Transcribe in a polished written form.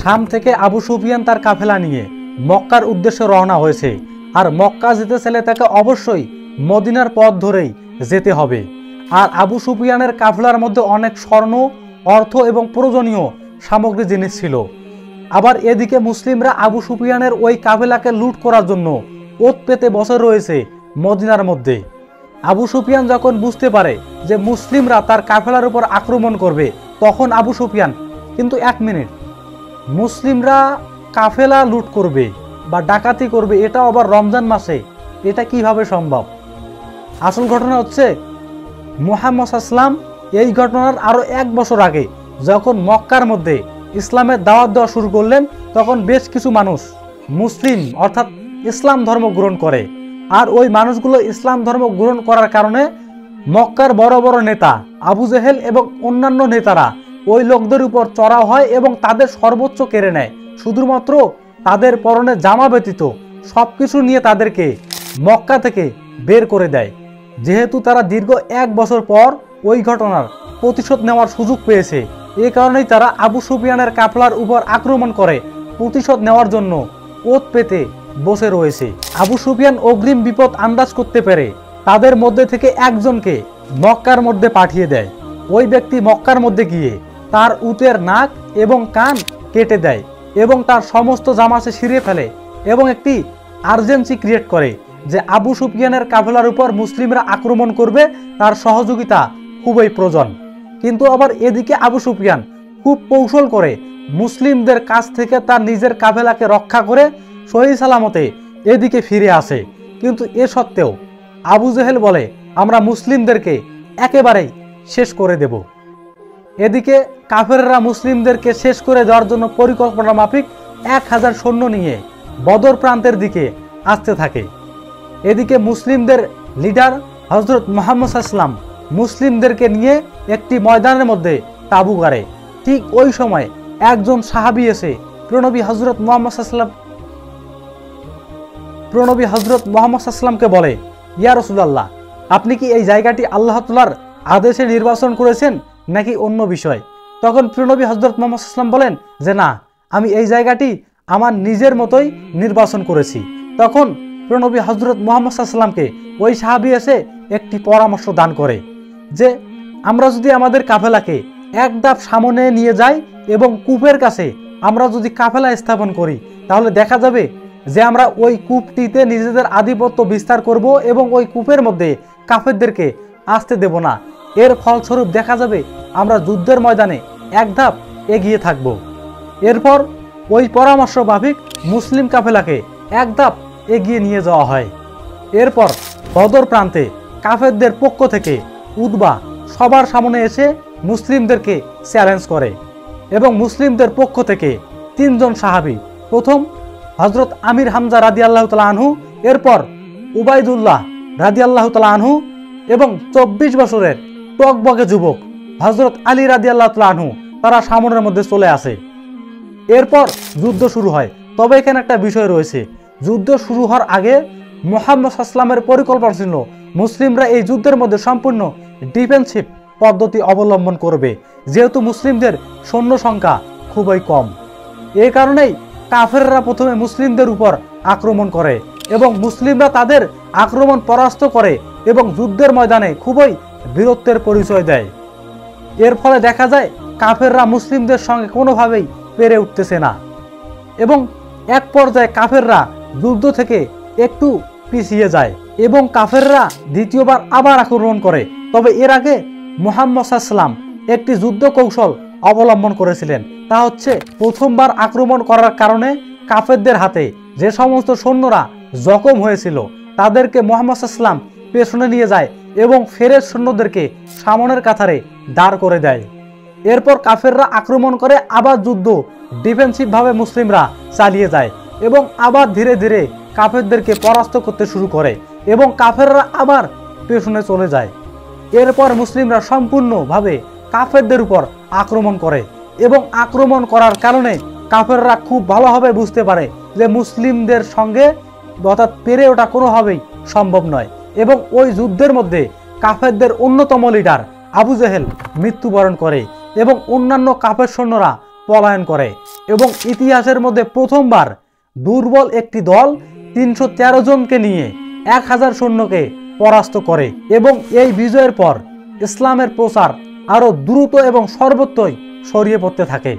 শাম থেকে আবু সুফিয়ান তার কাফেলা নিয়ে মক্কার উদ্দেশ্যে রওনা হয়েছে। আর মক্কা যেতে চাইলে তাকে অবশ্যই মদিনার পথ ধরেই যেতে হবে। আর আবু সুফিয়ানের কাফেলার মধ্যে অনেক স্বর্ণ, অর্থ এবং প্রয়োজনীয় সামগ্রী জিনিস ছিল। আবার এদিকে মুসলিমরা আবু সুফিয়ানের ওই কাফেলাকে লুট করার জন্য ওত পেতে বসে রয়েছে মদিনার মধ্যে। আবু সুফিয়ান যখন বুঝতে পারে যে মুসলিমরা তার কাফেলার উপর আক্রমণ করবে, তখন আবু সুফিয়ান কিন্তু 1 মিনিট, মুসলিমরা কাফেলা লুট করবে বা ডাকাতি করবে, এটা আবার রমজান মাসে, এটা কিভাবে সম্ভব? আসল ঘটনা হচ্ছে মুহাম্মদ সাল্লাল্লাহু আলাইহি ওয়াসাল্লাম এই ঘটনার আরো 1 বছর আগে যখন মক্কার মধ্যে ইসলামের দাওয়াত দেওয়া শুরু করলেন, তখন বেশ কিছু মানুষ মুসলিম অর্থাৎ ইসলাম ধর্ম গ্রহণ করে। আর ওই মানুষগুলো ইসলাম ধর্ম গ্রহণ করার কারণে মক্কার বড় বড় নেতা আবু জেহেল এবং অন্যান্য নেতারা ওই লোকদের উপর চড়াও হয় এবং তাদের সর্বোচ্চ কেড়ে নেয়। শুধুমাত্র তাদের পরনে জামা ব্যতীত সবকিছু নিয়ে তাদেরকে মক্কা থেকে বের করে দেয়। যেহেতু তারা দীর্ঘ 1 বছর পর ওই ঘটনার প্রতিশোধ নেওয়ার সুযোগ পেয়েছে, এ কারণেই তারা আবু সুফিয়ানের কাফেলার উপর আক্রমণ করে প্রতিশোধ নেওয়ার জন্য ওত পেতে বসে রয়েছে। আবু সুফিয়ান অগ্রিম বিপদ আন্দাজ করতে পেরে তাদের মধ্যে থেকে একজনকে মক্কার মধ্যে পাঠিয়ে দেয়। ওই ব্যক্তি মক্কার মধ্যে গিয়ে তার উটের নাক এবং কান কেটে দেয় এবং তার সমস্ত জামা সে ছিঁড়ে ফেলে এবং একটি আর্জেন্সি ক্রিয়েট করে যে আবু সুফিয়ানের কাফেলার উপর মুসলিমরা আক্রমণ করবে, তার সহযোগিতা খুবই প্রয়োজন। কিন্তু আবার এদিকে আবু সুফিয়ান খুব কৌশল করে মুসলিমদের কাছ থেকে তার নিজের কাফেলাকে রক্ষা করে সহি সালামতে এদিকে ফিরে আসে। কিন্তু এ সত্ত্বেও আবু জেহেল বলে, আমরা মুসলিমদেরকে একেবারেই শেষ করে দেব। এদিকে কাফেররা মুসলিমদেরকে শেষ করে দেওয়ার জন্য পরিকল্পনা মাফিক 1000 সৈন্য নিয়ে বদর প্রান্তের দিকে আসতে থাকে। এদিকে মুসলিমদের লিডার হযরত মুহাম্মদ সাল্লাল্লাহু আলাইহি ওয়াসাল্লাম মুসলিমদেরকে নিয়ে একটি ময়দানের মধ্যে তাঁবু গাড়ে। ঠিক ওই সময় একজন সাহাবী এসে প্রণবী হযরত মুহাম্মদ সাল্লাল্লাহু আলাইহি ওয়াসাল্লামকে বলে, ইয়া রাসূলুল্লাহ, আপনি কি এই জায়গাটি আল্লাহ তাআলার আদেশে নির্বাচন করেছেন নাকি অন্য বিষয়? তখন প্রণবী হযরত মুহাম্মদ সাল্লাল্লাহু আলাইহি ওয়াসাল্লাম বলেন যে না, আমি এই জায়গাটি আমার নিজের মতোই নির্বাচন করেছি। তখন প্রণবী হযরত মুহাম্মদ সাল্লাল্লাহু আলাইহি ওয়াসাল্লামকে ওই সাহাবী এসে একটি পরামর্শ দান করে যে আমরা যদি আমাদের কাফেলাকে এক ধাপ সামনে নিয়ে যাই এবং কূপের কাছে আমরা যদি কাফেলা স্থাপন করি, তাহলে দেখা যাবে যে আমরা ওই কূপটিতে নিজেদের আধিপত্য বিস্তার করব এবং ওই কূপের মধ্যে কাফেরদেরকে আসতে দেব না। এর ফলস্বরূপ দেখা যাবে আমরা যুদ্ধের ময়দানে এক ধাপ এগিয়ে থাকব। এরপর ওই পরামর্শ মাফিক মুসলিম কাফেলাকে এক ধাপ এগিয়ে নিয়ে যাওয়া হয়। এরপর বদর প্রান্তে কাফেরদের পক্ষ থেকে উতবা সবার সামনে এসে মুসলিমদেরকে চ্যালেঞ্জ করে এবং মুসলিমদের পক্ষ থেকে 3 জন সাহাবী, প্রথম হযরত আমির হামজা রাদিয়াল্লাহু তাআলা আনহু, এরপর উবাইদুল্লাহ রাদিয়াল্লাহু তাআলা আনহু এবং 24 বছরের টকবকে যুবক হযরত আলী রাদিয়াল্লাহু তাআলা আনহু, তারা সামনের মধ্যে চলে আসে। এরপর যুদ্ধ শুরু হয়। তবে এখানে একটা বিষয় রয়েছে, যুদ্ধ শুরু হওয়ার আগে মুহাম্মদ সাল্লাল্লাহু আলাইহি ওয়াসাল্লামের পরিকল্পনা ছিল মুসলিমরা এই যুদ্ধের মধ্যে সম্পূর্ণ ডিফেন্সিভ পদ্ধতি অবলম্বন করবে, যেহেতু মুসলিমদের সৈন্য সংখ্যা খুবই কম। এই কারণেই কাফেররা প্রথমে মুসলিমদের উপর আক্রমণ করে এবং মুসলিমরা তাদের আক্রমণ পরাস্ত করে এবং যুদ্ধের ময়দানে খুবই বীরত্বের পরিচয় দেয়। এর ফলে দেখা যায় কাফেররা মুসলিমদের সঙ্গে কোনোভাবেই পেরে উঠতেছে না এবং এক পর্যায়ে কাফেররা যুদ্ধ থেকে একটু পিছিয়ে যায় এবং কাফেররা দ্বিতীয়বার আবার আক্রমণ করে। তবে এর আগে মুহাম্মদ সাল্লাল্লাহু আলাইহি ওয়াসাল্লাম একটি যুদ্ধ কৌশল অবলম্বন করেছিলেন, তা হচ্ছে প্রথমবার আক্রমণ করার কারণে কাফেরদের হাতে যে সমস্ত সৈন্যরা জখম হয়েছিল তাদেরকে মুহাম্মদ সাল্লাল্লাহু আলাইহি ওয়াসাল্লাম পেছনে নিয়ে যায় এবং ফেরের সৈন্যদেরকে সামনের কাতারে দাঁড় করে দেয়। এরপর কাফেররা আক্রমণ করে আবার যুদ্ধ ডিফেন্সিভভাবে মুসলিমরা চালিয়ে যায় এবং আবার ধীরে ধীরে কাফেরদেরকে পরাস্ত করতে শুরু করে এবং কাফেররা আবার পেছনে চলে যায়। এরপর মুসলিমরা সম্পূর্ণভাবে কাফেরদের উপর আক্রমণ করে এবং আক্রমণ করার কারণে কাফেররা খুব ভালোভাবে বুঝতে পারে যে মুসলিমদের সঙ্গে অর্থাৎ পেরে ওঠা কোনোভাবেই সম্ভব নয় এবং ওই যুদ্ধের মধ্যে কাফেরদের অন্যতম লিডার আবু জেহেল মৃত্যুবরণ করে এবং অন্যান্য কাফের সৈন্যরা পলায়ন করে এবং ইতিহাসের মধ্যে প্রথমবার দুর্বল একটি দল 313 জনকে নিয়ে 1000 সৈন্যকে পরাস্ত করে এবং এই বিজয়ের পর ইসলামের প্রচার আরো দ্রুত এবং সর্বত্রই ছড়িয়ে পড়তে থাকে।